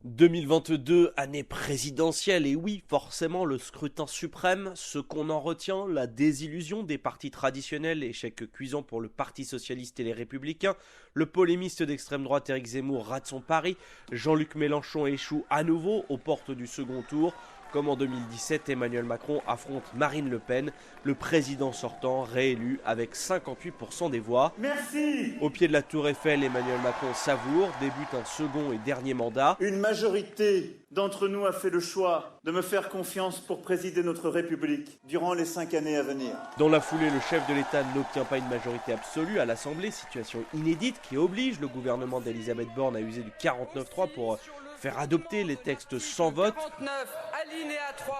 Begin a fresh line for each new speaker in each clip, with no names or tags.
2022, année présidentielle, et oui, forcément le scrutin suprême, ce qu'on en retient, la désillusion des partis traditionnels, échec cuisant pour le Parti Socialiste et les Républicains, le polémiste d'extrême droite Éric Zemmour rate son pari, Jean-Luc Mélenchon échoue à nouveau aux portes du second tour. Comme en 2017, Emmanuel Macron affronte Marine Le Pen, le président sortant réélu avec 58% des voix.
Merci.
Au pied de la Tour Eiffel, Emmanuel Macron savoure, débute un second et dernier mandat.
Une majorité d'entre nous a fait le choix de me faire confiance pour présider notre République durant les 5 années à venir.
Dans la foulée, le chef de l'État n'obtient pas une majorité absolue à l'Assemblée, situation inédite qui oblige le gouvernement d'Elisabeth Borne à user du 49.3 pour faire adopter les textes sans vote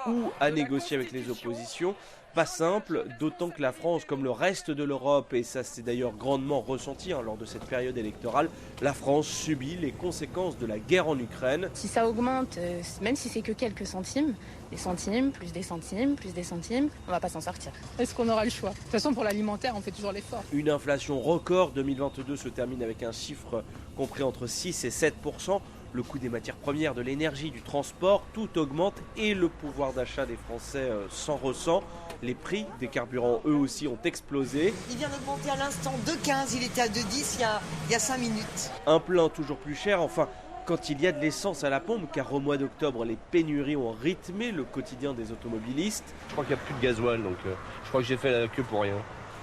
ou à négocier avec les oppositions. Pas simple, d'autant que la France, comme le reste de l'Europe, et ça c'est d'ailleurs grandement ressenti lors de cette période électorale, la France subit les conséquences de la guerre en Ukraine.
Si ça augmente, même si c'est que quelques centimes, des centimes, plus des centimes, plus des centimes, on va pas s'en sortir.
Est-ce qu'on aura le choix? De toute façon, pour l'alimentaire, on fait toujours l'effort.
Une inflation record, 2022 se termine avec un chiffre compris entre 6 et 7%. Le coût des matières premières, de l'énergie, du transport, tout augmente et le pouvoir d'achat des Français s'en ressent. Les prix des carburants, eux aussi, ont explosé.
Il vient d'augmenter à l'instant de 15, il était à 2,10 il y a 5 minutes.
Un plein toujours plus cher, enfin, quand il y a de l'essence à la pompe, car au mois d'octobre, les pénuries ont rythmé le quotidien des automobilistes.
Je crois qu'il n'y a plus de gasoil, donc je crois que j'ai fait la queue pour rien.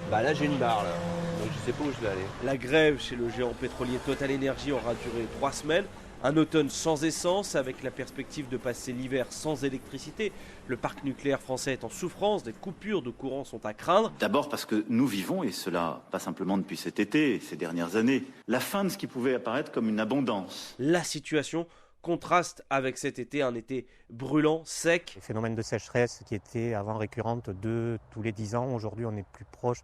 Bah là j'ai une barre là, donc je sais pas où je vais aller.
La grève chez le géant pétrolier Total Energy aura duré 3 semaines. Un automne sans essence, avec la perspective de passer l'hiver sans électricité. Le parc nucléaire français est en souffrance, des coupures de courant sont à craindre.
D'abord parce que nous vivons, et cela pas simplement depuis cet été, ces dernières années, la fin de ce qui pouvait apparaître comme une abondance.
La situation contraste avec cet été, un été brûlant, sec.
Les phénomènes de sécheresse qui étaient avant récurrentes tous les 10 ans, aujourd'hui on est plus proche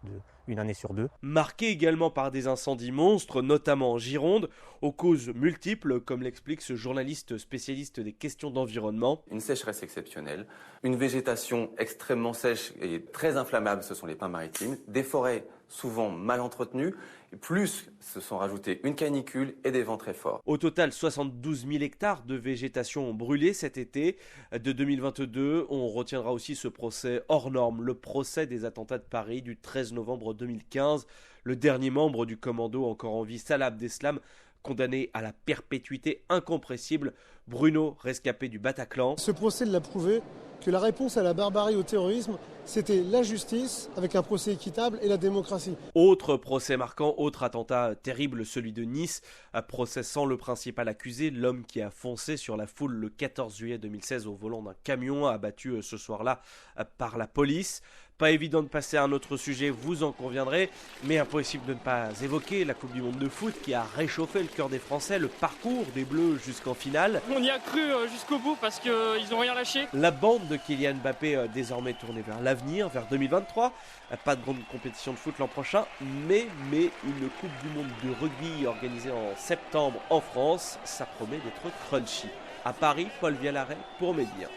d'une année sur 2.
Marqué également par des incendies monstres, notamment en Gironde, aux causes multiples, comme l'explique ce journaliste spécialiste des questions d'environnement.
Une sécheresse exceptionnelle, une végétation extrêmement sèche et très inflammable, ce sont les pins maritimes, des forêts souvent mal entretenues, plus se sont rajoutés une canicule et des vents très forts.
Au total, 72 000 hectares de végétation ont brûlé cet été. De 2022, on retiendra aussi ce procès hors norme, le procès des attentats de Paris du 13 novembre 2015. Le dernier membre du commando encore en vie, Salah Abdeslam, condamné à la perpétuité incompressible. Bruno, rescapé du Bataclan.
Ce procès l'a prouvé que la réponse à la barbarie, au terrorisme, c'était la justice avec un procès équitable et la démocratie.
Autre procès marquant, autre attentat terrible, celui de Nice, un procès sans le principal accusé, l'homme qui a foncé sur la foule le 14 juillet 2016 au volant d'un camion, abattu ce soir-là par la police. Pas évident de passer à un autre sujet, vous en conviendrez, mais impossible de ne pas évoquer la Coupe du Monde de foot qui a réchauffé le cœur des Français, le parcours des Bleus jusqu'en finale.
On y a cru jusqu'au bout parce qu'ils n'ont rien lâché.
La bande de Kylian Mbappé désormais tournée vers l'avenir, vers 2023. Pas de grande compétition de foot l'an prochain, mais une Coupe du Monde de rugby organisée en septembre en France, ça promet d'être crunchy. À Paris, Paul Vialaret pour Média.